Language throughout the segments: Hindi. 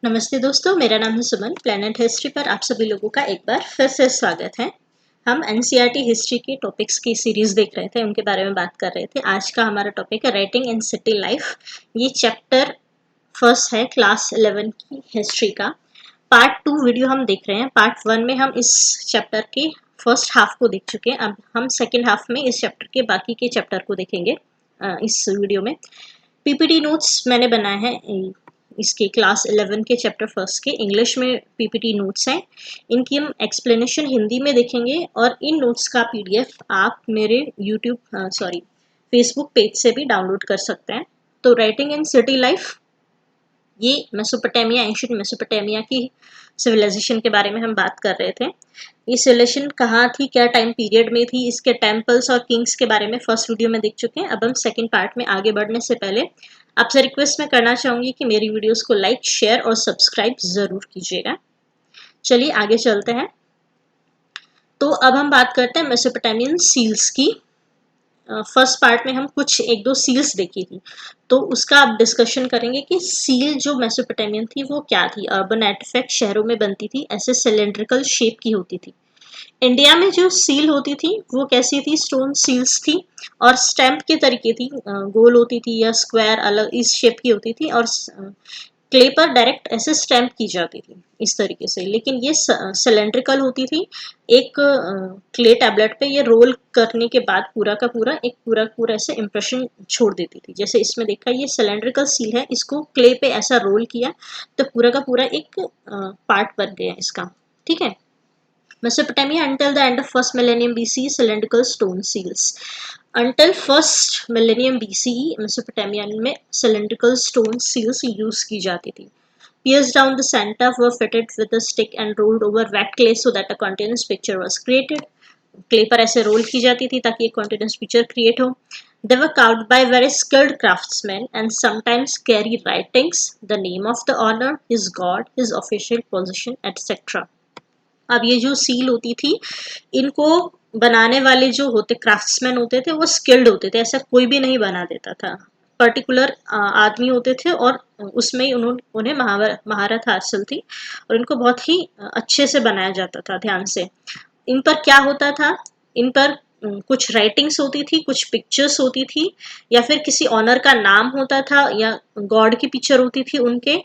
नमस्ते दोस्तों, मेरा नाम है सुमन। प्लेनेट हिस्ट्री पर आप सभी लोगों का एक बार फिर से स्वागत है। हम एनसीईआरटी हिस्ट्री के टॉपिक्स की सीरीज देख रहे थे, उनके बारे में बात कर रहे थे। आज का हमारा टॉपिक है राइटिंग इन सिटी लाइफ। ये चैप्टर फर्स्ट है क्लास 11 की हिस्ट्री का। पार्ट 2 वीडियो हम देख रहे हैं। पार्ट 1 में हम इस चैप्टर के फर्स्ट हाफ को देख चुके हैं। अब हम सेकेंड हाफ में इस चैप्टर के बाकी के चैप्टर को देखेंगे इस वीडियो में। पीपीटी नोट्स मैंने बनाए हैं इसके क्लास 11 के चैप्टर फर्स्ट के। इंग्लिश में पीपीटी नोट्स हैं, इनकी हम एक्सप्लेनेशन हिंदी में देखेंगे और इन नोट्स का पीडीएफ आप मेरे फेसबुक पेज से भी डाउनलोड कर सकते हैं। तो राइटिंग इन सिटी लाइफ, ये मेसोपोटामिया, एंशिएंट मेसोपोटामिया की सिविलाइजेशन के बारे में हम बात कर रहे थे। ये सिविलाइजेशन कहाँ थी, क्या टाइम पीरियड में थी, इसके टेम्पल्स और किंग्स के बारे में फर्स्ट वीडियो में देख चुके हैं। अब हम सेकंड पार्ट में आगे बढ़ने से पहले आपसे रिक्वेस्ट मैं करना चाहूंगी कि मेरी वीडियोस को लाइक, शेयर और सब्सक्राइब जरूर कीजिएगा। चलिए आगे चलते हैं। तो अब हम बात करते हैं मेसोपोटामियन सील्स की। फर्स्ट पार्ट में हम कुछ एक दो सील्स देखी थी, तो उसका अब डिस्कशन करेंगे कि सील जो मेसोपोटामियन थी वो क्या थी। अर्बन आर्टिफैक्ट शहरों में बनती थी, ऐसे सिलेंड्रिकल शेप की होती थी। इंडिया में जो सील होती थी वो कैसी थी, स्टोन सील्स थी और स्टैम्प के तरीके थी, गोल होती थी या स्क्वायर, अलग इस शेप की होती थी और क्ले पर डायरेक्ट ऐसे स्टैम्प की जाती थी इस तरीके से। लेकिन ये सिलेंड्रिकल होती थी। एक क्ले टैबलेट पे ये रोल करने के बाद पूरा का पूरा ऐसे इंप्रेशन छोड़ देती थी। जैसे इसमें देखा, ये सिलेंड्रिकल सील है, इसको क्ले पे ऐसा रोल किया तो पूरा का पूरा एक पार्ट बन गया इसका। ठीक है। Mesopotamia until the end of first millennium BCE, cylindrical stone seals. Until first millennium BCE, Mesopotamia में cylindrical stone seals use की जाती थी. Pierced down the center were fitted with a stick and rolled over wet clay so that a continuous picture was created. Clay पर ऐसे रोल की जाती थी ताकि एक continuous picture create हो. They were carved by very skilled craftsmen and sometimes carry writings, the name of the owner, his god, his official position, etc. अब ये जो सील होती थी, इनको बनाने वाले जो होते क्राफ्ट्समैन होते थे वो स्किल्ड होते थे, ऐसा कोई भी नहीं बना देता था। पर्टिकुलर आदमी होते थे और उसमें ही उन्हें महारत हासिल थी और इनको बहुत ही अच्छे से बनाया जाता था, ध्यान से। इन पर क्या होता था, इन पर कुछ राइटिंग्स होती थी, कुछ पिक्चर्स होती थी, या फिर किसी ऑनर का नाम होता था या गॉड की पिक्चर होती थी उनके।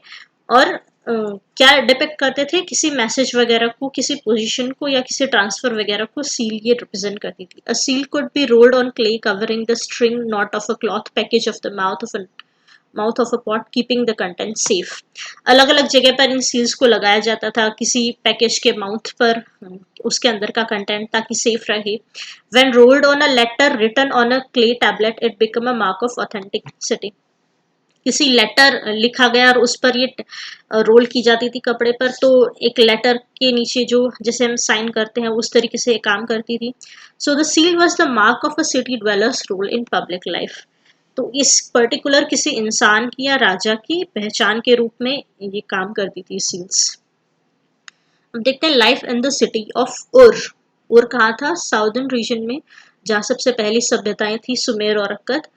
और क्या डिपेक्ट करते थे, किसी मैसेज वगैरह को, किसी पोजीशन को या किसी ट्रांसफर वगैरह को सील ये रिप्रेजेंट करती थी। A seal could be rolled on clay covering the string not of a cloth package of the mouth of a pot keeping the content safe. अलग अलग जगह पर इन सील्स को लगाया जाता था, किसी पैकेज के माउथ पर, उसके अंदर का कंटेंट, ताकि सेफ रहे। When rolled on a letter written on a clay tablet it become a mark of authenticity. किसी लेटर लिखा गया और उस पर ये रोल की जाती थी कपड़े पर, तो एक लेटर के नीचे जो जैसे हम साइन करते हैं उस तरीके से काम करती थी। So the seal was the mark of a city dweller's role in public life. तो इस पर्टिकुलर किसी इंसान की या राजा की पहचान के रूप में ये काम करती थी सील्स। अब देखते हैं life in the city of उर। उर कहाँ था, साउदर्न रीजन में, जहाँ सबसे पहली सभ्यताएं थी, सुमेर और अक्कद।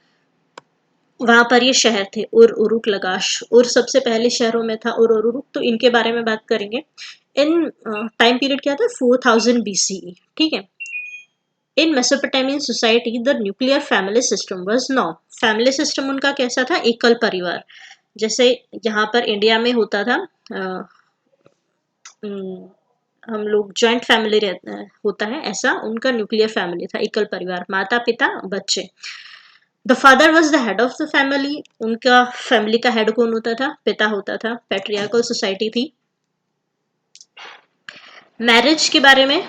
वहां पर ये शहर थे उर, उरुक, लगाश। उर सबसे पहले शहरों में था, उर और उरुक। तो इनके बारे में बात करेंगे। इन टाइम पीरियड क्या था, 4000 BCE। ठीक है। In Mesopotamian society the nuclear family system was now. Family system उनका कैसा था, एकल परिवार, जैसे यहाँ पर इंडिया में होता था। हम लोग जॉइंट फैमिली होता है, ऐसा उनका न्यूक्लियर फैमिली था, एकल परिवार, माता पिता बच्चे। The father was the head of the family. उनका फैमिली का हेड कौन होता था, पिता होता था। पैट्रियार्कल सोसाइटी थी। मैरिज के बारे में,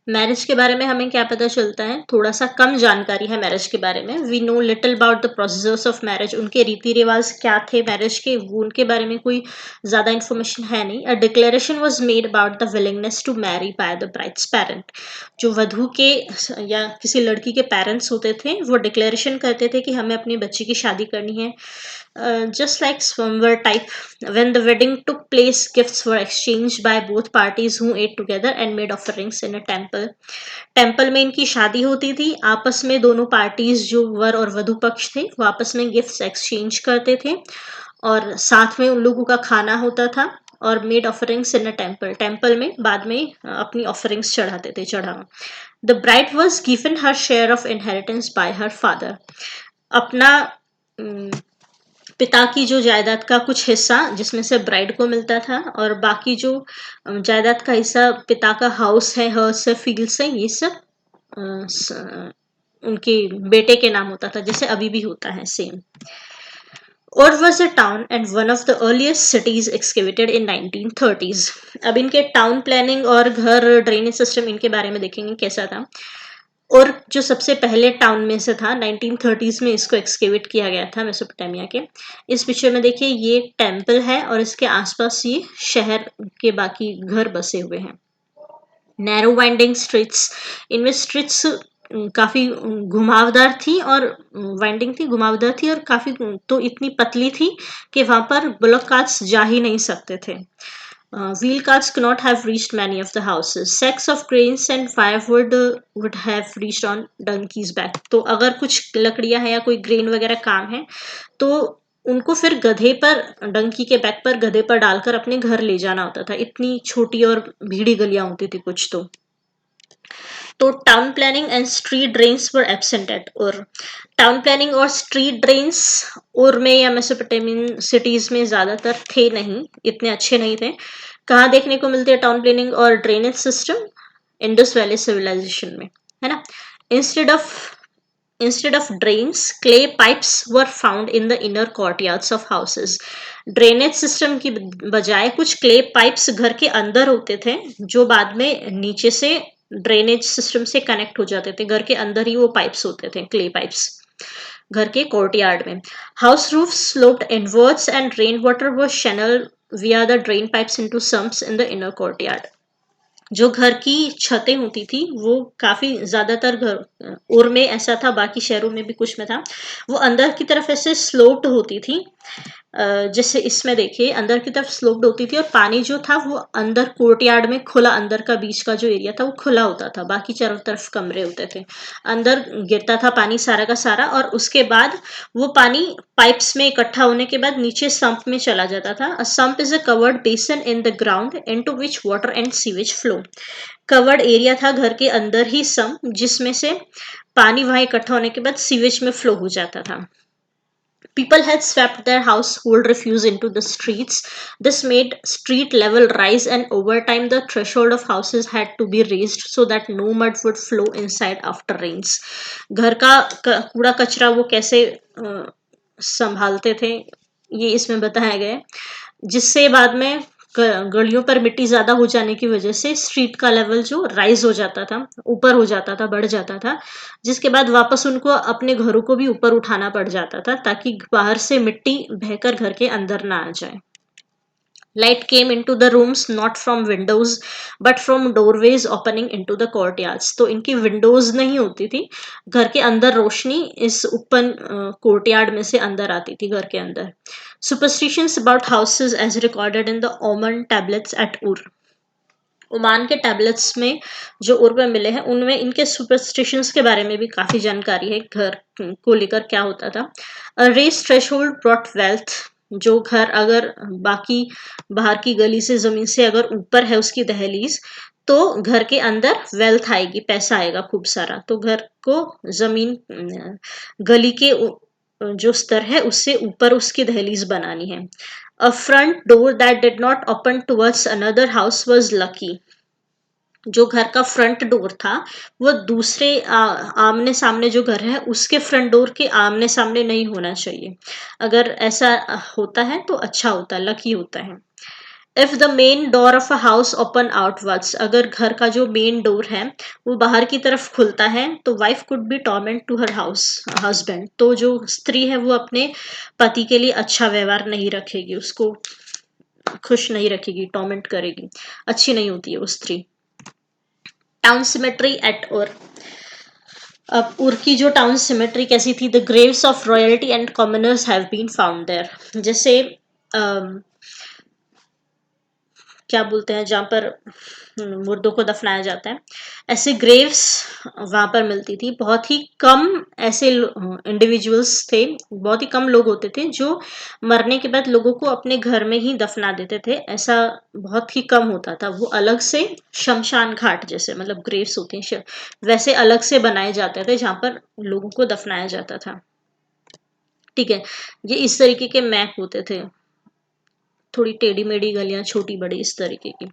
मैरिज के बारे में हमें क्या पता चलता है, थोड़ा सा कम जानकारी है मैरिज के बारे में। We know little about the procedures of marriage. उनके रीति रिवाज क्या थे मैरिज के, वो उनके बारे में कोई ज्यादा इन्फॉर्मेशन है नहीं। A declaration was made about the willingness to marry by the bride's parent. जो वधू के या किसी लड़की के पेरेंट्स होते थे वो डिक्लेरेशन करते थे कि हमें अपनी बच्ची की शादी करनी है। just like swimwear type. When the wedding took place, gifts were exchanged by both parties who ate together and made offerings in a temple. Temple में इनकी शादी होती थी, आपस में दोनों पार्टीज जो वर और वधु पक्ष थे वो आपस में गिफ्ट्स एक्सचेंज करते थे और साथ में उन लोगों का खाना होता था और made offerings in a temple, temple में बाद में अपनी ऑफरिंग्स चढ़ाते थे, चढ़ावा. The bride was given her share of inheritance bye her father. अपना पिता की जो जायदाद का कुछ हिस्सा जिसमें से ब्राइड को मिलता था और बाकी जो जायदाद का हिस्सा पिता का हाउस है, हर्स है, फील्ड्स है, ये सब उनके बेटे के नाम होता था, जैसे अभी भी होता है सेम. और was a town and one of the earliest cities excavated in 1930s. अब इनके टाउन प्लानिंग और घर ड्रेनेज सिस्टम इनके बारे में देखेंगे कैसा था. और जो सबसे पहले टाउन में से था 1930s में इसको एक्सकेवेट किया गया था मेसोपोटामिया के. इस पिक्चर में देखिए ये एक टेम्पल है और इसके आसपास ये शहर के बाकी घर बसे हुए हैं. नैरो वाइंडिंग स्ट्रीट्स, इनमें स्ट्रीट्स काफी घुमावदार थी और वाइंडिंग थी, घुमावदार थी और काफी तो इतनी पतली थी कि वहां पर बुलक कार्ट्स जा ही नहीं सकते थे. Wheel carts could not have reached many of the houses. Sacks of grains and firewood would have reached on donkeys' back. तो अगर कुछ लकड़ियां हैं या कोई ग्रेन वगैरह काम है तो उनको फिर गधे पर, डंकी के बैक पर गधे पर डालकर अपने घर ले जाना होता था. इतनी छोटी और भीड़ी गलियां होती थी कुछ तो town planning and street drains were absent at Ur. Town planning और स्ट्रीट ड्रेन्स उर में या मेसोपोटामियन सिटीज में ज्यादातर थे नहीं, इतने अच्छे नहीं थे. कहाँ देखने को मिलते हैं टाउन प्लानिंग और drainage system? Indus valley civilisation में, है ना. Instead of drains, clay pipes were found in the inner courtyards of houses. Drainage system की बजाय कुछ क्ले पाइप्स घर के अंदर होते थे जो बाद में नीचे से ड्रेनेज सिस्टम से कनेक्ट हो जाते थे. घर के अंदर ही वो पाइप्स होते थे, क्ले पाइप्स, घर के कोर्टयार्ड में. House roof sloped inwards and rain water was channelled via the drain pipes into sumps in the inner courtyard. जो घर की छतें होती थी वो काफी ज्यादातर घर उर में ऐसा था, बाकी शहरों में भी कुछ में था, वो अंदर की तरफ ऐसे स्लोप्ड होती थी. जैसे इसमें देखिए अंदर की तरफ स्लोप्ड होती थी और पानी जो था वो अंदर कोर्टयार्ड में खुला, अंदर का बीच का जो एरिया था वो खुला होता था, बाकी चारों तरफ कमरे होते थे. अंदर गिरता था पानी सारा का सारा और उसके बाद वो पानी पाइप्स में इकट्ठा होने के बाद नीचे संप में चला जाता था. अ संप इज अ कवर्ड बेसन in the ground into which water and sewage flow. Covered area था घर के अंदर ही संप जिसमें से पानी वहां इकट्ठा होने के बाद सीवेज में फ्लो हो जाता था. People had swept their household refuse into the streets. This made street level rise and over time the threshold of houses had to be raised so that no mud would flow inside after rains. घर का कूड़ा कचरा वो कैसे संभालते थे ये इसमें बताया गया है, जिससे बाद में गलियों पर मिट्टी ज्यादा हो जाने की वजह से स्ट्रीट का लेवल जो राइज हो जाता था, ऊपर हो जाता था, बढ़ जाता था, जिसके बाद वापस उनको अपने घरों को भी ऊपर उठाना पड़ जाता था ताकि बाहर से मिट्टी बहकर घर के अंदर ना आ जाए. Light came into the rooms not from windows but from doorways opening into the courtyards. तो इनकी विंडोज नहीं होती थी, घर के अंदर रोशनी इस ओपन कोर्टयार्ड में से अंदर आती थी घर के अंदर. Superstitions about houses as recorded in the Oman tablets at Ur. Oman के टैबलेट्स में जो उर में मिले हैं उनमें इनके सुपरस्टिशंस के बारे में भी काफी जानकारी है, घर को लेकर क्या होता था. Raised threshold brought wealth. जो घर अगर बाकी बाहर की गली से जमीन से अगर ऊपर है उसकी दहलीज तो घर के अंदर वेल्थ आएगी, पैसा आएगा खूब सारा. तो घर को जमीन गली के जो स्तर है उससे ऊपर उसकी दहलीज बनानी है. A front door that did not open towards another house was lucky. जो घर का फ्रंट डोर था वो दूसरे आमने सामने जो घर है उसके फ्रंट डोर के आमने सामने नहीं होना चाहिए. अगर ऐसा होता है तो अच्छा होता है, लकी होता है. If the main door of a house open outwards. अगर घर का जो मेन डोर है वो बाहर की तरफ खुलता है तो wife could be torment to her house husband. तो जो स्त्री है वो अपने पति के लिए अच्छा व्यवहार नहीं रखेगी, उसको खुश नहीं रखेगी, टॉर्मेंट करेगी, अच्छी नहीं होती है वो स्त्री. टाउन सिमेट्री एट और. अब उर की जो टाउन सिमेट्री कैसी थी, the graves of royalty and commoners have been found there. जैसे क्या बोलते हैं, जहाँ पर मुर्दों को दफनाया जाता है, ऐसे ग्रेव्स वहां पर मिलती थी। बहुत ही कम ऐसे इंडिविजुअल्स थे, बहुत ही कम लोग होते थे जो मरने के बाद लोगों को अपने घर में ही दफना देते थे। ऐसा बहुत ही कम होता था। वो अलग से शमशान घाट जैसे, मतलब ग्रेव्स होते हैं वैसे अलग से बनाए जाते थे जहाँ पर लोगों को दफनाया जाता था। ठीक है, ये इस तरीके के मैप होते थे, थोड़ी टेढ़ी मेढ़ी गलियां, छोटी बड़ी, इस तरीके की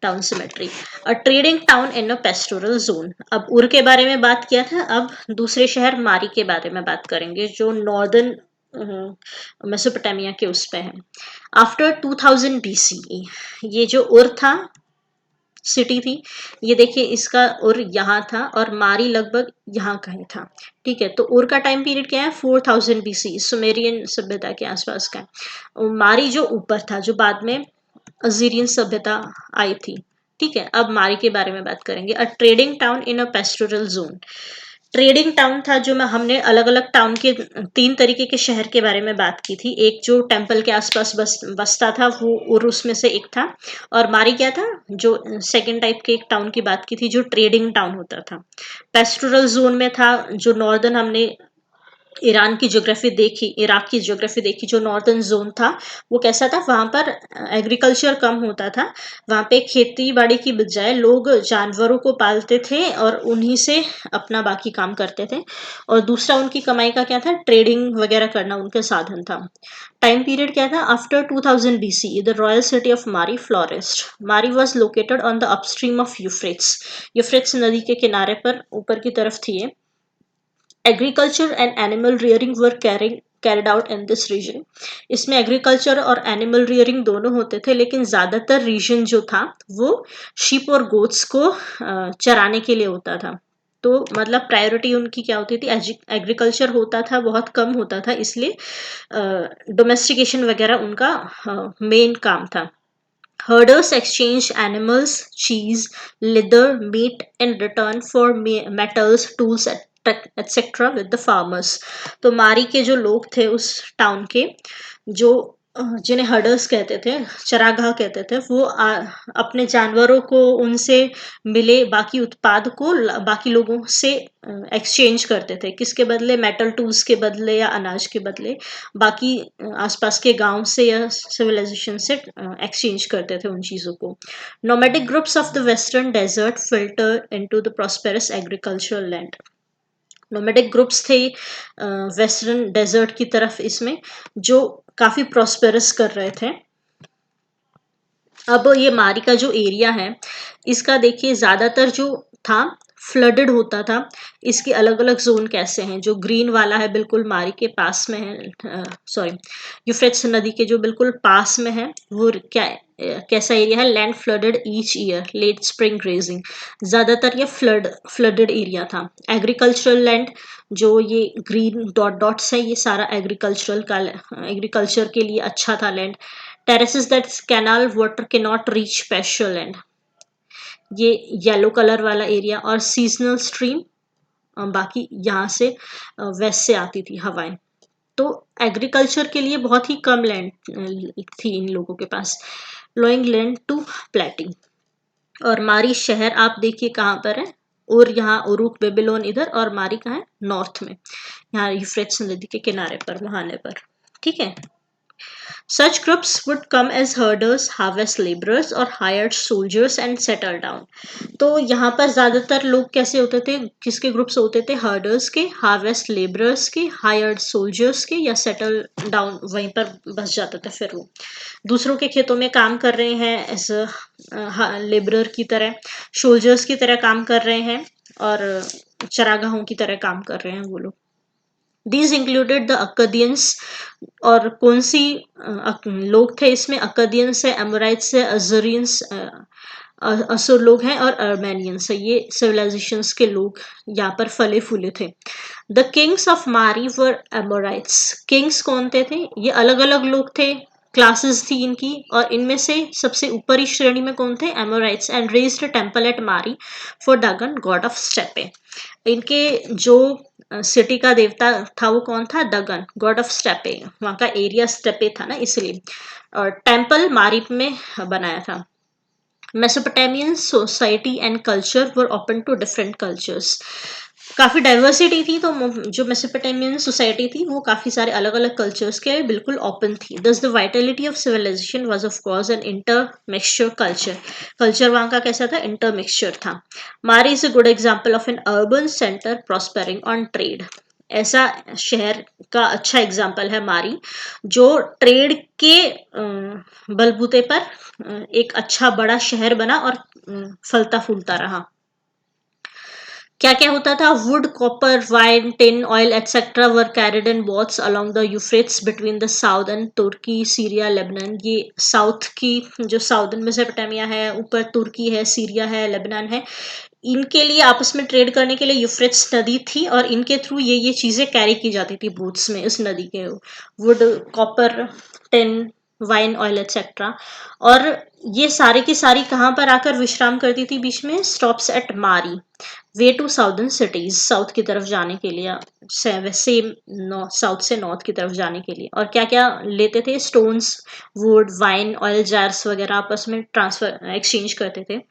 town symmetry. A trading town in a pastoral zone. अब उर के बारे में बात किया था, अब दूसरे शहर मारी के बारे में बात करेंगे जो नॉर्दर्न मेसोपोटामिया के उस पे है। आफ्टर 2000 BCE ये जो उर था, सिटी थी, ये देखिए इसका उर यहाँ था और मारी लगभग यहाँ कहीं था। ठीक है, तो उर का टाइम पीरियड क्या है, 4000 BC, सुमेरियन सभ्यता के आसपास का है। और मारी जो ऊपर था, जो बाद में अजीरियन सभ्यता आई थी। ठीक है, अब मारी के बारे में बात करेंगे। अ trading town in a pastoral zone. Trading town था, जो मैं हमने अलग अलग टाउन के तीन तरीके के शहर के बारे में बात की थी। एक जो टेम्पल के आसपास बसता था, वो उरुस में से एक था। और मारी क्या था, जो सेकंड टाइप के एक टाउन की बात की थी, जो ट्रेडिंग टाउन होता था। पेस्टोरल जोन में था, जो नॉर्दर्न हमने ईरान की ज्योग्राफी देखी, इराक की ज्योग्राफी देखी, जो नॉर्दर्न जोन था वो कैसा था, वहां पर एग्रीकल्चर कम होता था। वहां पे खेती बाड़ी की बजाय लोग जानवरों को पालते थे और उन्हीं से अपना बाकी काम करते थे। और दूसरा उनकी कमाई का क्या था, ट्रेडिंग वगैरह करना उनका साधन था। टाइम पीरियड क्या था, after 2000 BC the royal city of Mari flourished. Mari was located on the upstream of Euphrates. Euphrates नदी के किनारे पर ऊपर की तरफ थी ये। Agriculture and animal rearing were carried out in this region. इसमें एग्रीकल्चर और एनिमल रियरिंग दोनों होते थे, लेकिन ज्यादातर रीजन जो था वो शीप और गोट्स को चराने के लिए होता था। तो मतलब प्रायोरिटी उनकी क्या होती थी, एग्रीकल्चर होता था, बहुत कम होता था, इसलिए डोमेस्टिकेशन वगैरह उनका मेन काम था। Herders exchange animals, cheese, leather, meat in return for metals, tools, etc. with the farmers. तो मारी के जो लोग थे उस टाउन के, जो जिन्हें हर्डर्स कहते थे, चरागाह कहते थे, वो अपने जानवरों को उनसे मिले बाकी उत्पाद को बाकी लोगों से एक्सचेंज करते थे। किसके बदले, मेटल टूल्स के बदले या अनाज के बदले बाकी आसपास के गांव से या सिविलाइजेशन से एक्सचेंज करते थे उन चीज़ों को। Nomadic groups of the western desert filter into the prosperous agricultural land. Nomadic groups थे वेस्टर्न डेजर्ट की तरफ इसमें, जो काफी प्रॉस्पेरस कर रहे थे। अब ये मारी का जो एरिया है, इसका देखिए ज्यादातर जो था फ्लडेड होता था। इसके अलग अलग जोन कैसे हैं, जो ग्रीन वाला है बिल्कुल मारी के पास में है, सॉरी यूफ्रेट्स नदी के जो बिल्कुल पास में है, वो क्या कैसा एरिया है, land flooded each year, late spring grazing. ज्यादातर ये फ्लडेड एरिया था। एग्रीकल्चरल लैंड, जो ये ग्रीन डॉट्स है, ये सारा एग्रीकल्चर के लिए अच्छा था land. Terraces that canal water के नॉट रीच पैस्चर लैंड, ये येलो कलर वाला एरिया। और सीजनल स्ट्रीम, बाकी यहाँ से वेस्ट से आती थी हवाएं। तो एग्रीकल्चर के लिए बहुत ही कम लैंड थी इन लोगों के पास। लोइंग लैंड टू प्लेटिंग। और मारी शहर आप देखिए कहाँ पर है, और यहाँ उरुक बेबीलोन इधर, और मारी कहाँ है, नॉर्थ में, यहाँ यूफ्रेट्स नदी के किनारे पर, मुहाने पर। ठीक है, such groups would come as herders, harvest laborers or hired soldiers and settle down. तो यहाँ पर ज्यादातर लोग कैसे होते थे, किसके ग्रुप्स होते थे, हर्डर्स के, हार्वेस्ट लेबरर्स के, हायर्ड सोल्जर्स के, या सेटल डाउन वहीं पर बस जाते थे। फिर वो दूसरों के खेतों में काम कर रहे हैं एज लेबरर की तरह, सोल्जर्स की तरह काम कर रहे हैं, और चरागाहों की तरह काम कर रहे हैं वो लोग। These included the Akkadians, और कौन सी लोग थे इसमें, अक्कादियंस है, एमोराइट्स है, अजरियंस, असुर लोग हैं, और अर्मेनियंस है। ये सिविलाइजेशंस के लोग यहाँ पर फले फूले थे। द किंग्स ऑफ मारी वर एमोराइट्स। किंग्स कौन थे ये अलग अलग लोग थे, क्लासेस थी इनकी, और इनमें से सबसे ऊपरी श्रेणी में कौन थे? Amorites, and raised a temple at Mari for Dagan god of steppe. इनके जो सिटी का देवता था वो कौन था? डगन गॉड ऑफ स्टेपे, वहाँ का एरिया स्टेपे था ना इसलिए, और टेम्पल मारी में बनाया था। Mesopotamian society and culture were open to different cultures. काफ़ी डाइवर्सिटी थी, तो जो मेसोपोटामियन सोसाइटी थी वो काफ़ी सारे अलग अलग कल्चर्स के लिए बिल्कुल ओपन थी। Thus the vitality of civilization was of course an intermixture culture. Culture वहाँ का कैसा था? इंटरमिक्सचर था। Mari is a good example of an urban centre prospering on trade. ऐसा शहर का अच्छा एग्जाम्पल है मारी, जो ट्रेड के बलबूते पर एक अच्छा बड़ा शहर बना और फलता फूलता रहा। क्या क्या होता था? Wood, copper, wine, tin, oil etcetera were carried in boats along the Euphrates between the southern Turkey, Syria, Lebanon. ये साउथ की जो साउदर्न मेसोपोटामिया है, ऊपर तुर्की है, सीरिया है, लेबनान है, इनके लिए आपस में ट्रेड करने के लिए यूफ्रेट्स नदी थी, और इनके थ्रू ये चीजें कैरी की जाती थी बोट्स में इस नदी के। Would, copper, tin, wine, oil etcetera. और ये सारी की सारी कहाँ पर आकर विश्राम करती थी? बीच में stops at Mari, way to southern cities, south की तरफ जाने के लिए, सेम साउथ से नॉर्थ की तरफ जाने के लिए। और क्या क्या लेते थे? Stones, would, wine, oil jars वगैरह आपस में ट्रांसफर एक्सचेंज करते थे।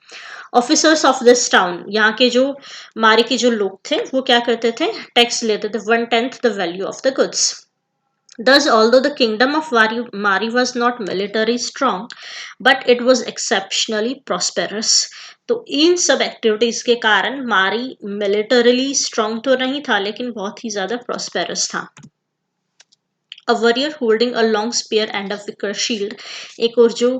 ऑफिसर्स ऑफ दिस टाउन, यहाँ के जो मारी के जो लोग थे वो क्या करते थे? टैक्स लेते थे, 1/10 the value of the goods. Thus, although the kingdom of Mari was not militarily strong, but it was exceptionally prosperous. तो इन सब एक्टिविटीज के कारण मारी मिलिटरली स्ट्रांग तो नहीं था, लेकिन बहुत ही ज्यादा प्रॉस्पेरस था। A warrior holding a long spear and a wicker shield, एक और जो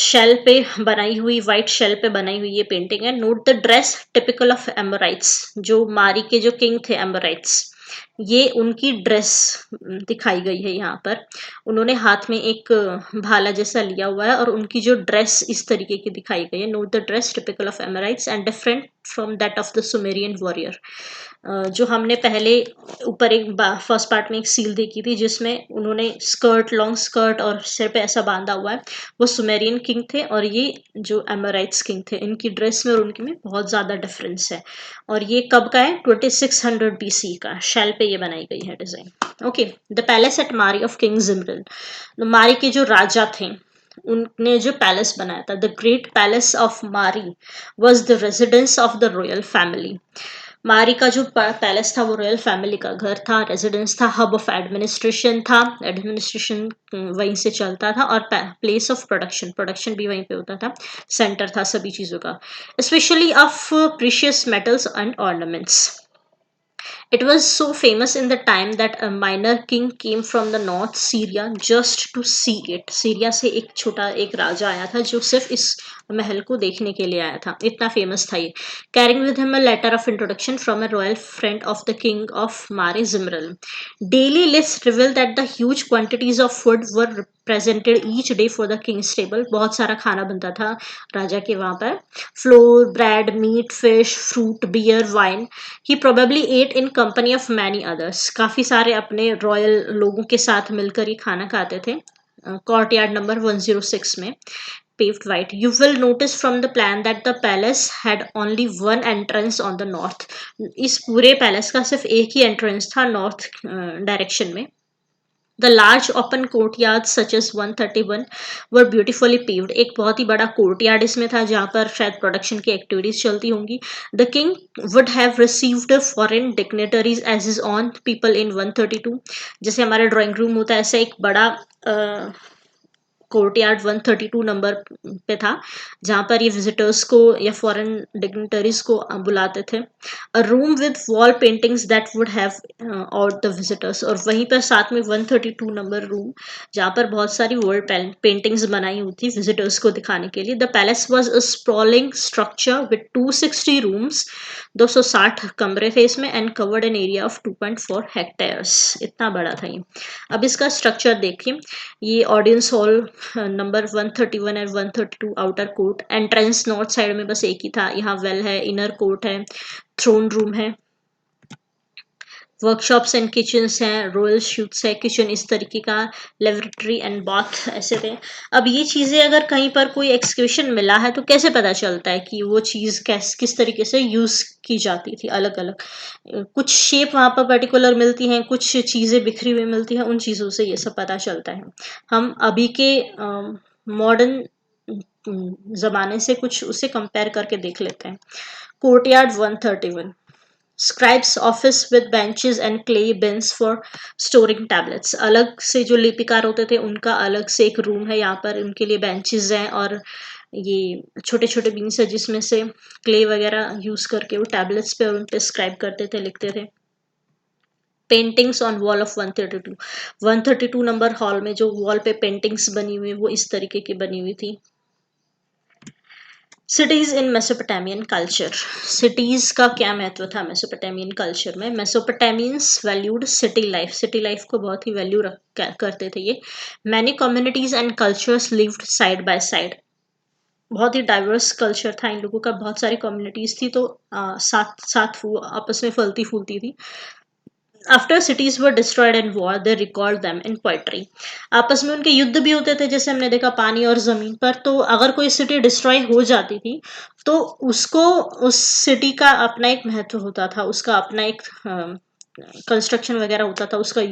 शेल पे बनाई हुई, व्हाइट शेल पे बनाई हुई ये पेंटिंग है। Note the dress typical of Amorites, जो मारी के जो किंग थे एमोराइट्स, ये उनकी ड्रेस दिखाई गई है यहाँ पर। उन्होंने हाथ में एक भाला जैसा लिया हुआ है, और उनकी जो ड्रेस इस तरीके की दिखाई गई है। Note the dress typical of Amorites and different from that of the Sumerian warrior. जो हमने पहले ऊपर एक फर्स्ट पार्ट में एक सील देखी थी जिसमें उन्होंने स्कर्ट, लॉन्ग स्कर्ट और सिर पे ऐसा बांधा हुआ है, वो सुमेरियन किंग थे, और ये जो एमोराइट्स किंग थे, इनकी ड्रेस में और उनकी में बहुत ज्यादा डिफरेंस है। और ये कब का है? 2600 BC का, शैल पे ये बनाई गई है design. Okay, the palace at Mari of king Zimrilim. Mari के जो राजा थे उनने जो पैलेस बनाया था, द ग्रेट पैलेस ऑफ मारी was the residence of the royal family. मारी का जो पैलेस था वो रॉयल फैमिली का घर था, रेजिडेंस था, हब ऑफ एडमिनिस्ट्रेशन था, एडमिनिस्ट्रेशन वहीं से चलता था, और प्लेस ऑफ प्रोडक्शन, प्रोडक्शन भी वहीं पे होता था, सेंटर था सभी चीज़ों का, specially of precious metals and ornaments. It was so famous in the time that a minor king came from the north Syria just to see it. Syria से एक छोटा एक राजा आया था जो सिर्फ इस महल को देखने के लिए आया था, इतना फेमस था ये। Carrying with him a letter of introduction from a royal friend of the king of Mare Zimral. Daily lists reveal that the huge quantities of food were presented each day for the king's table. बहुत सारा खाना बनता था राजा के वहाँ पर। Flour, bread, meat, fish, fruit, beer, wine. He probably ate in company of many others. काफी सारे अपने रॉयल लोगों के साथ मिलकर ये खाना खाते थे। कोर्टयार्ड नंबर 106 में, paved white. You will notice from the plan that the palace had only one entrance on the north. इस पूरे पैलेस का सिर्फ एक ही एंट्रेंस था नॉर्थ डायरेक्शन में। The large open courtyards such as 131 were beautifully paved. एक बहुत ही बड़ा courtyard इसमें था जहाँ पर शायद प्रोडक्शन की एक्टिविटीज चलती होंगी। The king would have received foreign dignitaries as his own people in 132. जैसे हमारा ड्राइंग रूम होता है ऐसा एक बड़ा कोर्टयार्ड 132 नंबर पे था जहाँ पर ये विजिटर्स को या फॉरेन डिग्निटरीज को बुलाते थे। अ room with wall paintings that would have out the visitors, और वहीं पर साथ में 132 नंबर रूम जहाँ पर बहुत सारी वर्ल्ड पेंटिंग्स बनाई हुई थी विजिटर्स को दिखाने के लिए। The palace was a sprawling structure with 260 rooms, 260 कमरे थे इसमें, and covered an area of 2.4 hectares. इतना बड़ा था ये। अब इसका स्ट्रक्चर देखिए, ये ऑडियंस हॉल नंबर 131 और 132, outer court, entrance north side में बस एक ही था, यहाँ वेल है, इनर कोर्ट है, थ्रोन रूम है, वर्कशॉप्स एंड किचन्स हैं, रॉयल शूट्स है, किचन इस तरीके का, लेबोरेटरी एंड बाथ ऐसे थे। अब ये चीज़ें अगर कहीं पर कोई एक्सक्रीशन मिला है तो कैसे पता चलता है कि वो चीज़ किस तरीके से यूज़ की जाती थी, अलग अलग कुछ शेप वहाँ पर पर्टिकुलर मिलती हैं, कुछ चीज़ें बिखरी हुई मिलती हैं, उन चीज़ों से ये सब पता चलता है। हम अभी के मॉडर्न ज़माने से कुछ उसे कंपेयर करके देख लेते हैं। Courtyard 131, scribes office with benches and clay beans for storing tablets. अलग से जो लिपिकार होते थे उनका अलग से एक रूम है, यहाँ पर उनके लिए बेंचेस हैं और ये छोटे छोटे बीन्स है जिसमें से क्ले वगैरह यूज करके वो टैबलेट्स पे और उन पे स्क्राइब करते थे, लिखते थे। Paintings on wall of 132, 132 number hall में जो वॉल पे पेंटिंग्स बनी हुई वो इस तरीके की बनी हुई थी। Cities in Mesopotamian culture, cities का क्या महत्व था मेसोपोटामियन कल्चर में? मेसोपोटामियंस वैल्यूड सिटी लाइफ को बहुत ही वैल्यू करते थे ये। Many communities and cultures lived side by side, बहुत ही डाइवर्स कल्चर था इन लोगों का, बहुत सारी कम्युनिटीज थी तो साथ साथ वो आपस में फलती फूलती थी। After cities were destroyed in war they record them in poetry, आपस में उनके युद्ध भी होते थे जैसे हमने देखा पानी और जमीन पर। तो अगर कोई सिटी डिस्ट्रॉय हो जाती थी तो उसको उस सिटी का अपना एक महत्व होता था, उसका अपना एक कंस्ट्रक्शन वगैरह होता था, उसका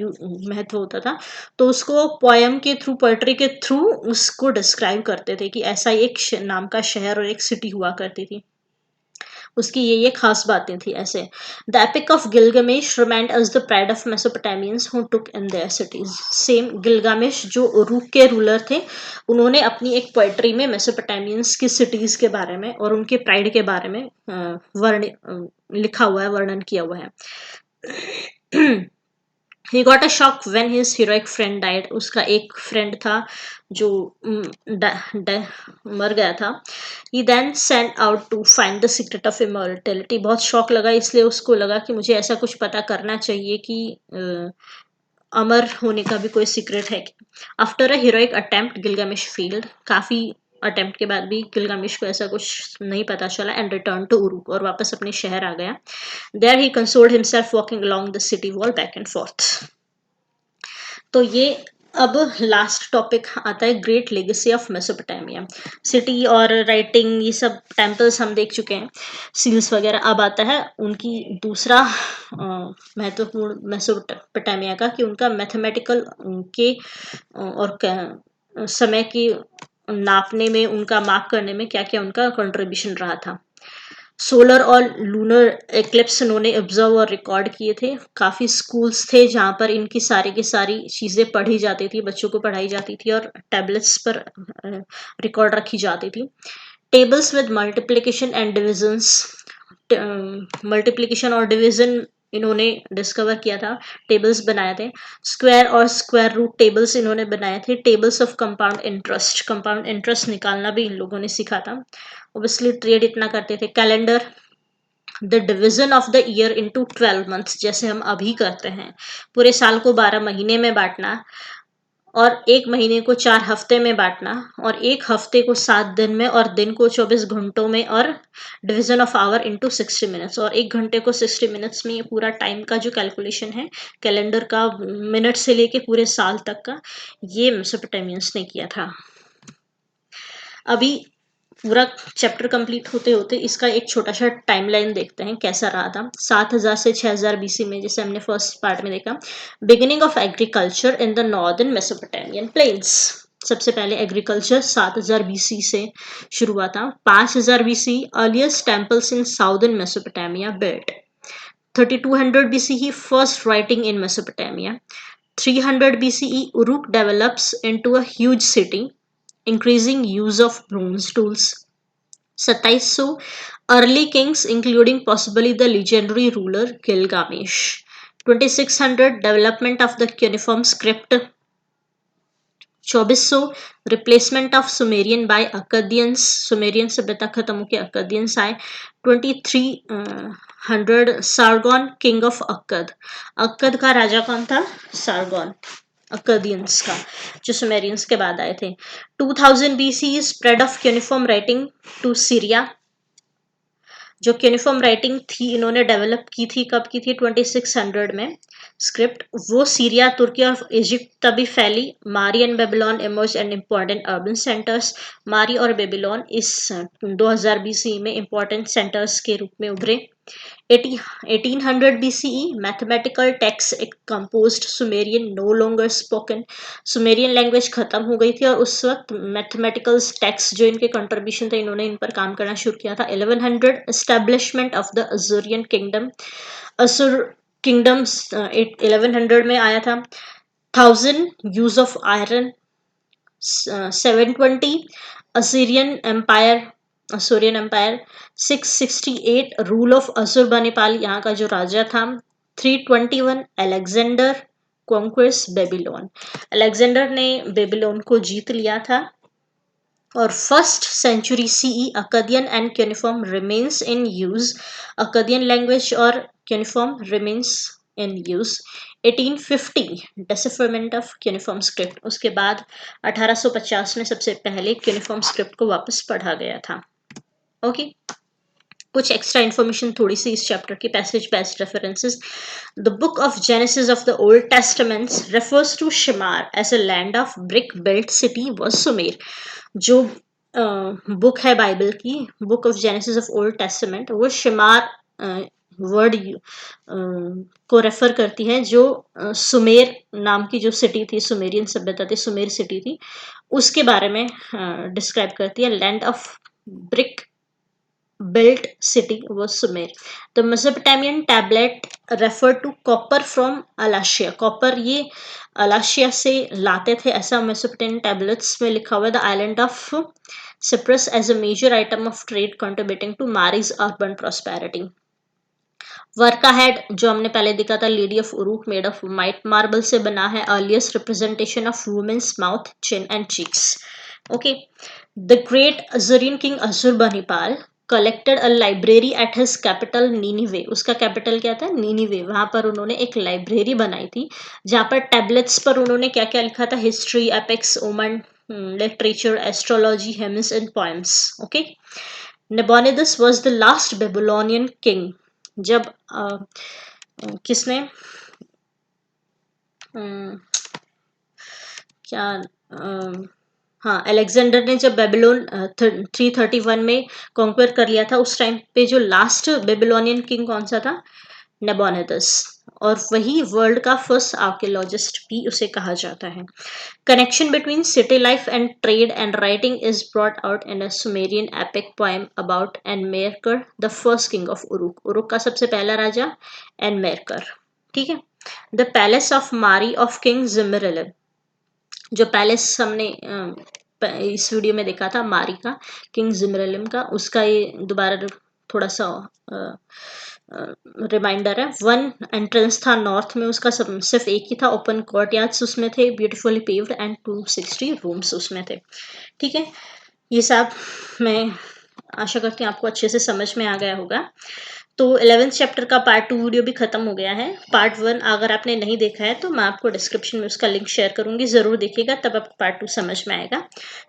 महत्व होता था। तो उसको पोयम के थ्रू, पोएट्री के थ्रू उसको डिस्क्राइब करते थे कि ऐसा एक नाम का शहर और एक सिटी हुआ करती थी, उसकी ये खास बातें थी ऐसे। The epic of Gilgamesh remind us the pride of मेसोपोटामियंस who took in their cities. Same Gilgamesh जो उरूक के रूलर थे, उन्होंने अपनी एक पोएट्री में मेसोपोटामियंस की सिटीज के बारे में और उनके प्राइड के बारे में लिखा हुआ है, वर्णन किया हुआ है। He got a shock when his heroic friend died. उसका एक फ्रेंड था जो मर गया था। He then set out to find the secret of immortality. बहुत शौक लगा, इसलिए उसको लगा कि मुझे ऐसा कुछ पता करना चाहिए कि अमर होने का भी कोई सीक्रेट है। After a heroic attempt Gilgamesh field, काफी अटेम्प्ट के बाद भी गिलगामेश को ऐसा कुछ नहीं पता चला, एंड रिटर्न टू उरुक, और वापस अपने शहर आ गया। There he consoled himself walking along the city wall back and forth. तो ये अब लास्ट टॉपिक आता है, great legacy of Mesopotamia. City और राइटिंग ये सब टेम्पल्स हम देख चुके हैं, सील्स वगैरह। अब आता है उनकी दूसरा महत्वपूर्ण मेसोपोटामिया का, कि उनका मैथमेटिकल के और समय की नापने में, उनका माप करने में क्या क्या उनका कंट्रीब्यूशन रहा था। सोलर और लूनर एक्लिप्स उन्होंने ऑब्जर्व और रिकॉर्ड किए थे। काफ़ी स्कूल्स थे जहाँ पर इनकी सारी की सारी चीज़ें पढ़ी जाती थी, बच्चों को पढ़ाई जाती थी और टैबलेट्स पर रिकॉर्ड रखी जाती थी। Tables with multiplication and divisions, multiplication और डिवीजन इन्होंने डिस्कवर किया था, टेबल्स बनाए थे। स्क्वायर और स्क्वायर रूट टेबल्स इन्होंने बनाए थे। Tables of compound interest, compound interest निकालना भी इन लोगों ने सीखा था। ओबियसली ट्रेड इतना करते थे। Calendar, the division of the year into 12 months, जैसे हम अभी करते हैं, पूरे साल को 12 महीने में बांटना, और एक महीने को 4 हफ्ते में बांटना, और एक हफ्ते को 7 दिन में, और दिन को 24 घंटों में, और division of our into 60 minutes, और एक घंटे को 60 मिनट्स में। ये पूरा टाइम का जो कैलकुलेशन है कैलेंडर का, मिनट से लेके पूरे साल तक का, ये मेसोपोटामियंस ने किया था। अभी पूरा चैप्टर कंप्लीट होते होते इसका एक छोटा सा टाइमलाइन देखते हैं कैसा रहा था। 7000 से 6000 बीसी में, जैसे हमने फर्स्ट पार्ट में देखा, beginning of agriculture in the northern Mesopotamian plains. सबसे पहले एग्रीकल्चर 7000 बीसी से शुरू हुआ था। 5000 BC earliest temples in southern Mesopotamia built. 3200 BCE first writing in Mesopotamia. 300 BCE Uruk develops into a huge city, increasing use of bronze tools. 2700 early kings including possibly the legendary ruler Gilgamesh. 2600 development of the cuneiform script. 2400 replacement of Sumerian by Akkadians, Sumerian सभ्यता खत्म होकर अक्कादियंस आए। 2300 Sargon king of Akkad, Akkad का राजा कौन था? सारगोन, अक्कादियंस का, जो सुमेरियंस के बाद आए थे। 2000 BC spread of uniform writing to Syria. जो क्यूनिफॉर्म राइटिंग थी इन्होंने डेवलप की थी, कब की थी? 2600 में स्क्रिप्ट। वो सीरिया, तुर्की और इजिप्ट तभी फैली। मारी and Babylon emerge and important urban centres. मारी और बेबीलोन इस 2000 BCE में इम्पोर्टेंट सेंटर्स के रूप में उभरे। 1800 BCE mathematical text composed Sumerian no longer spoken. Sumerian language खत्म हो गई थी और उस वक्त मैथमेटिकल टेक्स्ट जो इनके कंट्रीब्यूशन थे, इन्होंने इन पर काम करना शुरू किया था। 1100 establishment of the Assyrian kingdom. Assur kingdoms 1100 में आया था। 1000 use of iron. 720 Assyrian empire. 668 rule of Ashurbanipal, यहाँ का जो राजा था। 321 अलेक्जेंडर कॉन्क्वेस्ट बेबीलोन। अलेक्जेंडर ने बेबीलोन को जीत लिया था। और first century CE Akkadian and cuneiform remains in use. Akkadian language और cuneiform remains in use. 1850 decipherment of cuneiform script. उसके बाद 1850 में सबसे पहले क्यूनिफॉर्म स्क्रिप्ट को वापस पढ़ा गया था। ओके, कुछ एक्स्ट्रा इन्फॉर्मेशन थोड़ी सी इस चैप्टर की। Passage based references. The book of Genesis of the old testaments refers to Shinar as a land of brick built city was Sumer. जो बुक है बाइबल की, book of Genesis of old testament, वो शिमार वर्ड को रेफर करती है, जो सुमेर नाम की जो सिटी थी, सुमेरियन सभ्यता थी, सुमेर सिटी थी, उसके बारे में डिस्क्राइब करती है। Land of brick built city was Sumer. The Mesopotamian tablet referred to copper from Alasia. Copper ये अलाशिया से लाते थे, ऐसा मेसोपोटामियन टैबलेट्स में लिखा हुआ है। The island of Cyprus as a major item of trade contributing to Mari's urban prosperity. Warka head जो हमने पहले देखा था, lady of Uruk, made of white marble से बना है। Earliest representation of women's mouth, chin and cheeks. Okay, the great Assyrian king Ashurbanipal collected a library at his capital Nineveh. उसका कैपिटल क्या था? नीनिवे। वहां पर उन्होंने एक लाइब्रेरी बनाई थी, जहां पर टैबलेट्स पर उन्होंने क्या क्या लिखा था? History, epics, omen, literature, astrology, hymns and poems. Okay, Nabonidus was the last Babylonian king. जब किसने क्या हाँ, अलेक्जेंडर ने जब बेबीलोन 331 में कॉन्क्वेर कर लिया था, उस टाइम पे जो लास्ट बेबीलोनियन किंग कौन सा था? नेबोनिदस। और वही वर्ल्ड का फर्स्ट आर्कियोलॉजिस्ट भी उसे कहा जाता है। Connection between city life and trade and writing is brought out in a Sumerian epic poem about Enmerkar, the first king of Uruk. Uruk का सबसे पहला राजा एनमेरकर। ठीक है। The palace of Mari of king Zimrilim. जो पैलेस हमने इस वीडियो में देखा था मारी का, किंग जिमरलम का, उसका ये दोबारा थोड़ा सा रिमाइंडर है। वन एंट्रेंस था नॉर्थ में, उसका सिर्फ एक ही था। ओपन कोर्टयार्ड्स उसमें थे, ब्यूटीफुली पेव्ड, एंड 260 रूम्स उसमें थे। ठीक है, ये सब मैं आशा करती हूँ आपको अच्छे से समझ में आ गया होगा। तो 11th चैप्टर का पार्ट 2 वीडियो भी खत्म हो गया है। पार्ट 1 अगर आपने नहीं देखा है तो मैं आपको डिस्क्रिप्शन में उसका लिंक शेयर करूंगी, जरूर देखिएगा, तब आपको पार्ट 2 समझ में आएगा।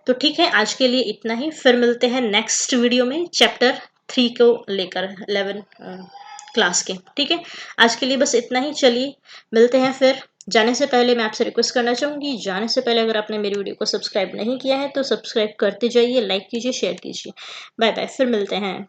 तो ठीक है, आज के लिए इतना ही। फिर मिलते हैं नेक्स्ट वीडियो में चैप्टर 3 को लेकर 11 क्लास के। ठीक है, आज के लिए बस इतना ही। चलिए मिलते हैं फिर। जाने से पहले मैं आपसे रिक्वेस्ट करना चाहूंगी, जाने से पहले अगर आपने मेरी वीडियो को सब्सक्राइब नहीं किया है तो सब्सक्राइब करते जाइए, लाइक कीजिए, शेयर कीजिए। बाय बाय, फिर मिलते हैं।